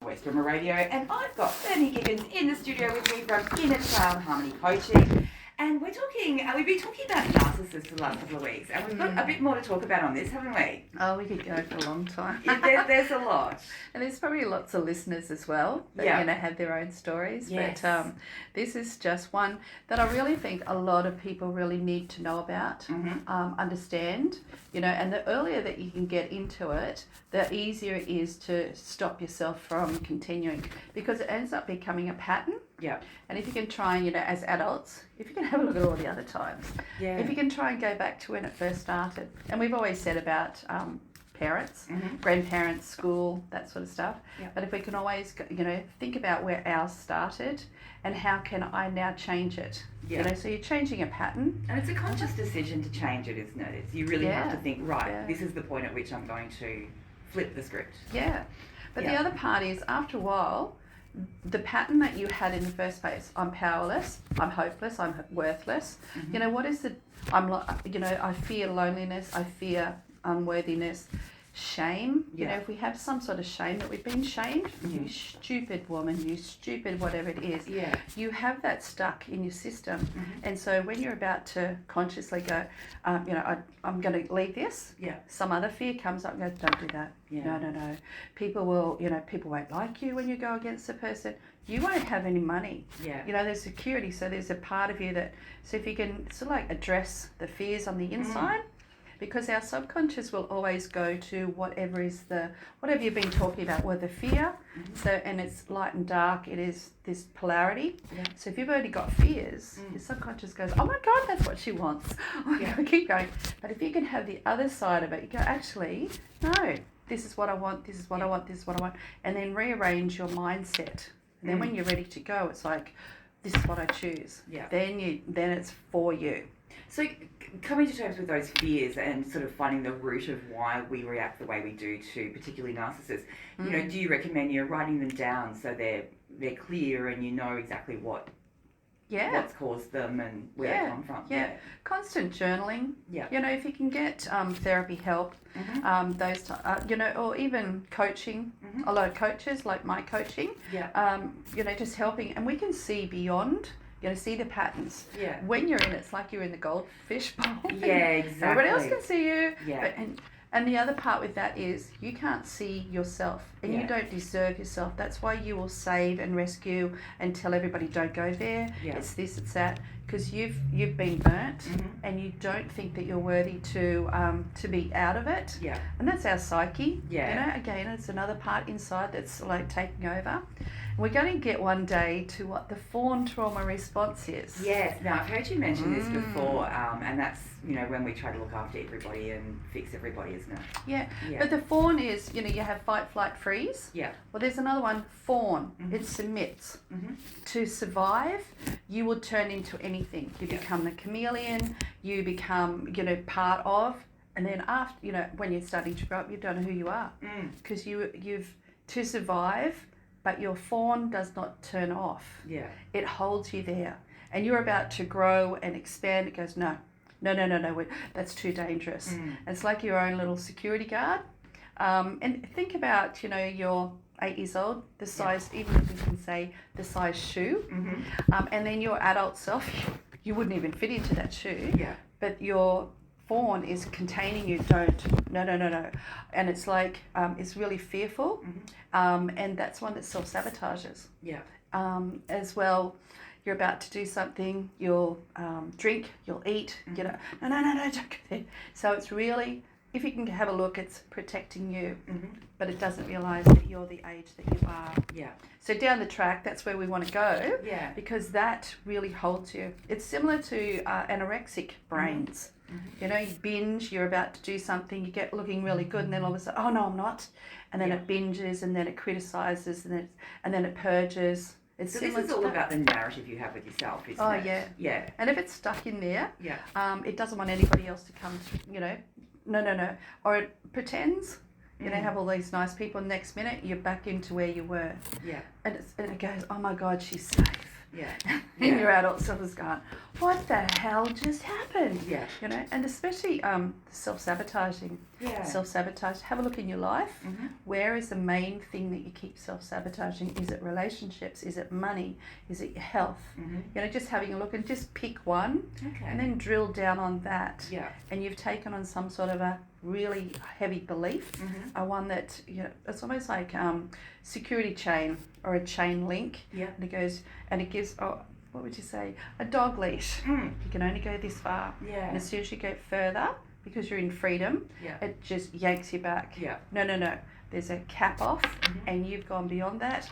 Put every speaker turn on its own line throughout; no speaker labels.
West Bremer Radio, and I've got Bernie Gibbons in the studio with me from Inner Child Harmony Coaching. And we've been talking about narcissists for the last couple of weeks, and we've got a bit more to talk about on this, haven't we?
Oh, we could go for a long time.
There's a lot.
And there's probably lots of listeners as well that have their own stories.
Yes.
But this is just one that I really think a lot of people really need to know about, understand, and the earlier that you can get into it, the easier it is to stop yourself from continuing, because it ends up becoming a pattern.
Yeah.
And if you can try and, as adults, if you can have a look at all the other times, if you can try and go back to when it first started. And we've always said about parents, grandparents, school, that sort of stuff. Yeah. But if we can always, think about where ours started and how can I now change it.
Yeah.
So you're changing a pattern.
And it's a conscious decision to change it, isn't it? You really have to think, this is the point at which I'm going to flip the script.
Yeah. But the other part is, after a while, the pattern that you had in the first place, I'm powerless, I'm hopeless, I'm worthless. What is it? I fear loneliness, I fear unworthiness, shame. If we have some sort of shame that we've been shamed, you stupid woman, you stupid whatever it is, you have that stuck in your system. And so when you're about to consciously go, I'm going to leave this, some other fear comes up and goes, don't do that. No. People won't like you when you go against the person. You won't have any money. There's security. So there's a part of you so if you can sort of like address the fears on the inside, because our subconscious will always go to whatever you've been talking about, with the fear. So, and it's light and dark, it is this polarity. So if you've already got fears, your subconscious goes, oh my God, that's what she wants. Keep going. But if you can have the other side of it, you go, actually, no, this is what I want, this is what I want, this is what I want. And then rearrange your mindset. And then when you're ready to go, it's like, this is what I choose. Then it's for you.
So coming to terms with those fears and sort of finding the root of why we react the way we do to particularly narcissists, do you recommend you're writing them down so they're clear and you know exactly what's caused them and where they come from?
Constant journaling. If you can get therapy help, or even coaching. A lot of coaches, like my coaching, just helping, and we can see beyond. See the patterns. When you're in it, it's like you're in the goldfish bowl.
Exactly.
Everybody else can see you. And the other part with that is you can't see yourself, and you don't deserve yourself. That's why you will save and rescue and tell everybody, don't go there. It's this, it's that, because you've been burnt, and you don't think that you're worthy to be out of it. And that's our psyche. Again, it's another part inside that's like taking over. We're going to get one day to what the Fawn trauma response is.
Yes. Now, I've heard you mention this before, and that's, when we try to look after everybody and fix everybody, isn't it?
But the Fawn is, you have fight, flight, freeze. Well, there's another one, Fawn. It submits. To survive, you will turn into anything. You become the chameleon, you become, part of, and then after, when you're starting to grow up, you don't know who you are. Because you've, to survive, but your fawn does not turn off. It holds you there. And you're about to grow and expand. It goes, no, that's too dangerous. And it's like your own little security guard. And think about, you're 8 years old, the size, even if you can say the size shoe. And then your adult self, you wouldn't even fit into that shoe. But your fawn is containing you. No. And it's like, it's really fearful. And that's one that self-sabotages. As well, you're about to do something, you'll drink, you'll eat, no, don't go there. So it's really, if you can have a look, it's protecting you, but it doesn't realise that you're the age that you are. So down the track, that's where we want to go, because that really holds you. It's similar to anorexic brains. You binge, you're about to do something, you get looking really good, and then all of a sudden, oh no, I'm not. And then it binges, and then it criticises, and then it purges.
So this is all about the narrative you have with yourself, isn't it?
And if it's stuck in there, it doesn't want anybody else to come to, no. Or it pretends, have all these nice people, and next minute you're back into where you were. And it goes, oh my God, she's safe. And your adult self is going, what the hell just happened? And especially self-sabotaging. self-sabotage. Have a look in your life. Where is the main thing that you keep self-sabotaging? Is it relationships? Is it money? Is it your health? Just having a look and just pick one and then drill down on that. And you've taken on some sort of a really heavy belief, one that, it's almost like security chain or a chain link. And it goes, and it gives, what would you say? A dog leash. You can only go this far. And as soon as you go further, because you're in freedom, it just yanks you back. No. There's a cap off, and you've gone beyond that.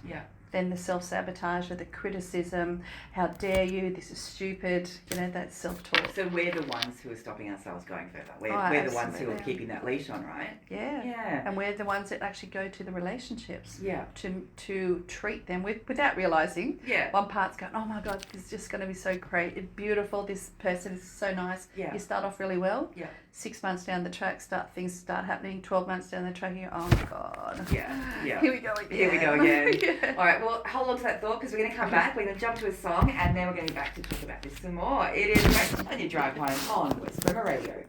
Then the self-sabotage or the criticism, how dare you, this is stupid, that self-talk.
So we're the ones who are stopping ourselves going further. We're the ones who are keeping that leash on, right?
And we're the ones that actually go to the relationships to treat them without realising. One part's going, oh my God, this is just going to be so great, beautiful, this person is so nice. You start off really well. 6 months down the track, things start happening. 12 months down the track, you go, oh my God. Here we go again. All right, well, hold on to that thought because we're going to come back. We're going to jump to a song and then we're going to be back to talk about this some more. It is Rachael on your drive home on West Bremer Radio.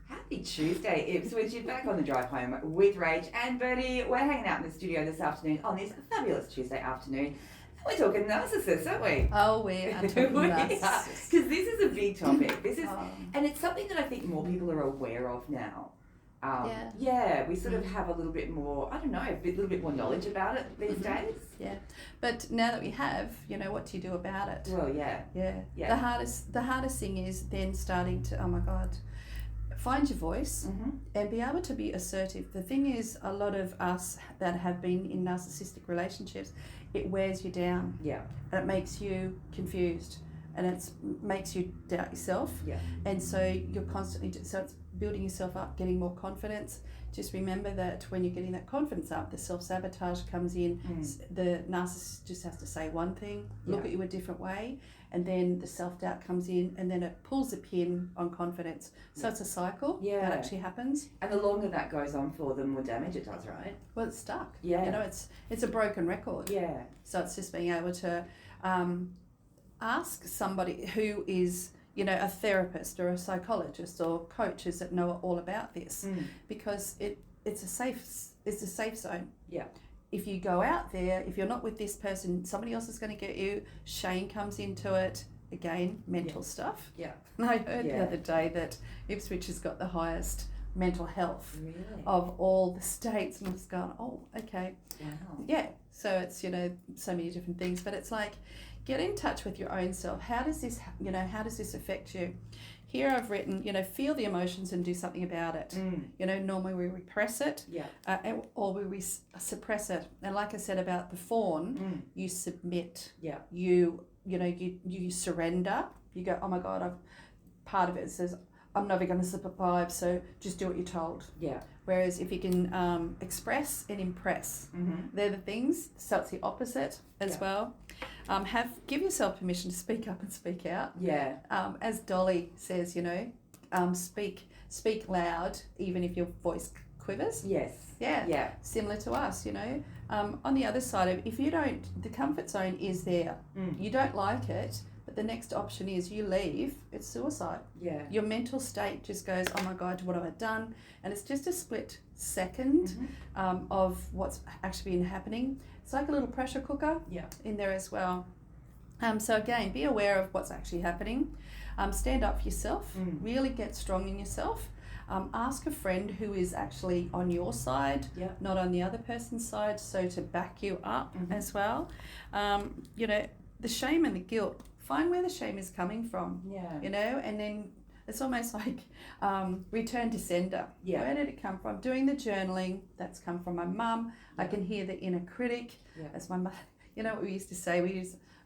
Happy Tuesday, Ipswich. You're back on the drive home with Rach and Bertie. We're hanging out in the studio this afternoon on this fabulous Tuesday afternoon. We're talking narcissists, aren't we? Oh, we are talking narcissists.
Because this is a big topic. And it's something that I think more people are aware of now. We sort of have a little bit more, I don't know, a little bit more knowledge about it these days.
But now that we have, what do you do about it?
Well,
The hardest thing is then starting to, oh my God, find your voice and be able to be assertive. The thing is, a lot of us that have been in narcissistic relationships, it wears you down. And it makes you confused. And it makes you doubt yourself. And so you're constantly, so it's building yourself up, getting more confidence. Just remember that when you're getting that confidence up, the self-sabotage comes in. The narcissist just has to say one thing, look at you a different way, and then the self-doubt comes in, and then it pulls the pin on confidence. So it's a cycle that actually happens.
And the longer that goes on for, the more damage it does, right?
Well, it's stuck. It's a broken record. So it's just being able to ask somebody who is, a therapist or a psychologist or coaches that know all about this, because it's a safe zone. If you go out there, if you're not with this person, somebody else is going to get you. Shame comes into it. Again, mental stuff. And I heard the other day that Ipswich has got the highest mental health of all the states, and I was going, oh, okay. Wow. So it's, so many different things, but it's like, get in touch with your own self. How does this affect you? Here I've written, feel the emotions and do something about it. Normally we repress it, or we suppress it. And like I said about the fawn, you submit. You surrender. You go, oh my God, part of it says, I'm never going to survive, so just do what you're told. Whereas if you can express and impress, they're the things. So it's the opposite as well. Give yourself permission to speak up and speak out. As Dolly says, speak loud, even if your voice quivers. Similar to us, on the other side of, if you don't, the comfort zone is there. You don't like it, but the next option is you leave. It's suicide. Your mental state just goes, oh my God, what have I done? And it's just a split second of what's actually been happening. It's like a little pressure cooker in there as well. So again, be aware of what's actually happening. Stand up for yourself. Really get strong in yourself. Ask a friend who is actually on your side, not on the other person's side, so to back you up as well. The shame and the guilt, find where the shame is coming from, and then it's almost like return to sender. Where did it come from? Doing the journaling, that's come from my mum. I can hear the inner critic. That's my mother. You know what we used to say?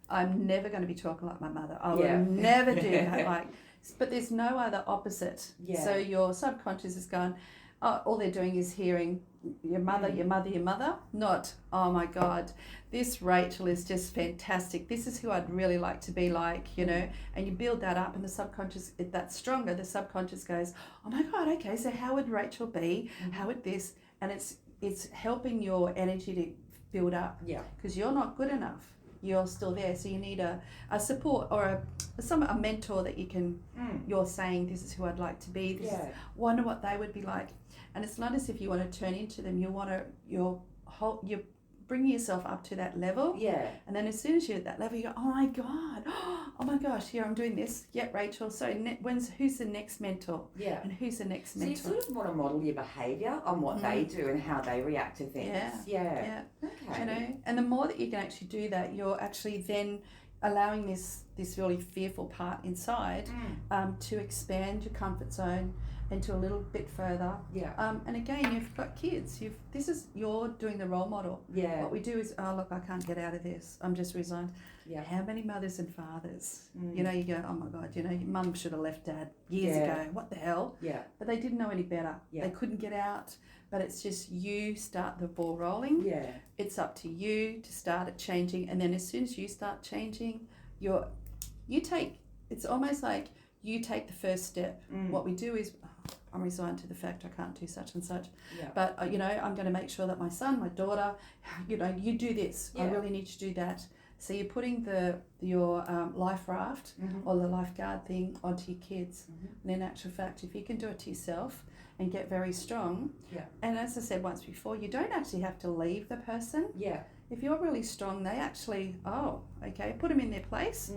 I'm never going to be talking like my mother. I will never do that. But there's no other opposite. So your subconscious is going, all they're doing is hearing your mother, your mother, your mother. Not, oh my God, this Rachael is just fantastic. This is who I'd really like to be like, and you build that up, and the subconscious, if that's stronger, the subconscious goes, oh my God, okay, so how would Rachael be? How would this? And it's helping your energy to build up. Because you're not good enough. you're still there. So you need a support or a mentor that you can, you're saying, this is who I'd like to be. Wonder what they would be like. And it's not as if you want to turn into them. You're bringing yourself up to that level.
Yeah.
And then as soon as you're at that level, you go, oh my God, oh my gosh, here I'm doing this. Yeah, Rachel. So who's the next mentor?
Yeah.
And who's the next mentor?
So you sort of want to model your behaviour on what they do and how they react to things.
Yeah.
Okay.
You know, and the more that you can actually do that, you're actually then allowing this really fearful part inside to expand your comfort zone into a little bit further.
Yeah.
And again, you've got kids. You're doing the role model.
Yeah.
What we do is, oh look, I can't get out of this. I'm just resigned.
Yeah.
How many mothers and fathers? You know, you go, oh my God, you know, your mum should have left dad years ago. What the hell?
Yeah.
But they didn't know any better.
Yeah.
They couldn't get out. But it's just you start the ball rolling.
Yeah.
It's up to you to start it changing, and then as soon as you start changing, it's almost like you take the first step. What we do is, I'm resigned to the fact I can't do such and such. Yeah. But, you know, I'm going to make sure that my son, my daughter, you know, you do this. Yeah. I really need you to do that. So you're putting your life raft or the lifeguard thing onto your kids. And in actual fact, if you can do it to yourself and get very strong, and as I said once before, you don't actually have to leave the person.
Yeah.
If you're really strong, they actually, put them in their place.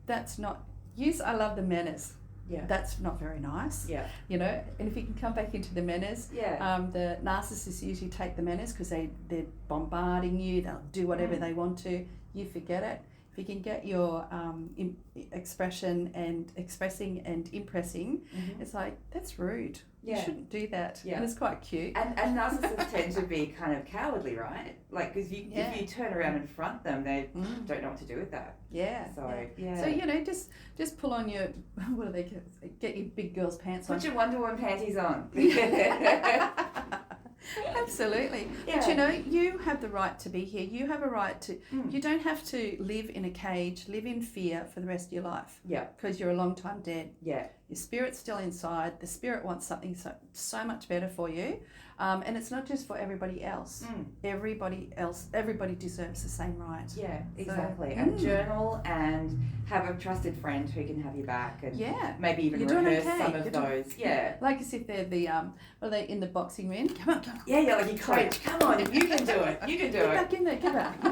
That's not, I love the manners. Yeah. That's not very nice. Yeah. You know, and if you can come back into the manners, the narcissists usually take the manners because they're bombarding you, they'll do whatever they want to, you forget it. If you can get your expression and expressing and impressing, it's like, that's rude. You shouldn't do that. Yeah. And it's quite cute.
And narcissists tend to be kind of cowardly, right? Like, because if you turn around and front them, they don't know what to do with that.
Yeah. So, you know, just pull on your, what do they get your big girl's pants on.
Put your Wonder Woman panties on.
Absolutely. Yeah. But you know, you have the right to be here. You have a right to, you don't have to live in a cage, live in fear for the rest of your life. Yeah. Because you're a long time dead. Yeah. Your spirit's still inside. The spirit wants something so much better for you. And it's not just for everybody else. Everybody deserves the same right. Yeah, exactly. So, and journal and have a trusted friend who can have you back and maybe even rehearse some of those. Like as if they're are they in the boxing ring? Come on. Yeah, like your coach. Come on, you can do it. You can do it. Get back in there, get back.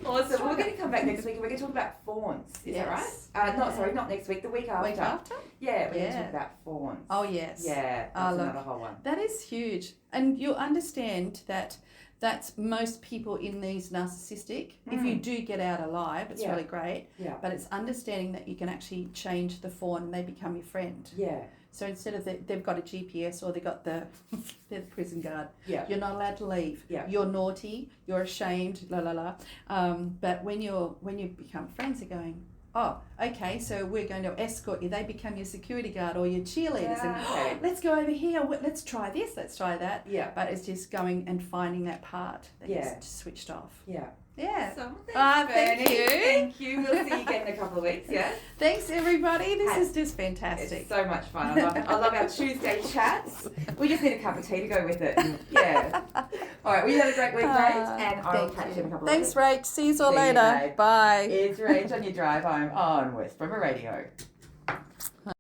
Awesome. We're going to come back next week and we're going to talk about fawns. Is that right? Not next week, the week after. Week after? Yeah, we're going to talk about fawns. Oh, yes. Yeah, that's another whole one. That is huge. And you'll understand that's most people in these narcissistic. If you do get out alive, it's really great. Yeah. But it's understanding that you can actually change the fawn and they become your friend. Yeah. So instead of they've got a GPS or they've got they're the prison guard. Yeah. You're not allowed to leave. Yeah. You're naughty. You're ashamed. But when you become friends, they're going, oh, okay, so we're going to escort you. They become your security guard or your cheerleaders. And let's go over here. Let's try this. Let's try that. Yeah. But it's just going and finding that part that is switched off. Yeah. Yeah. So, thank you. Thank you. We'll see you again in a couple of weeks. Yeah. Thanks, everybody. This is just fantastic. It's so much fun. I love it. I love our Tuesday chats. We just need a cup of tea to go with it. Yeah. All right. Well, you have a great week, Rach, and I'll catch you in a couple of weeks. Thanks, Rach. See you all later. Bye. It's Rach on your drive home on West Bremer Radio.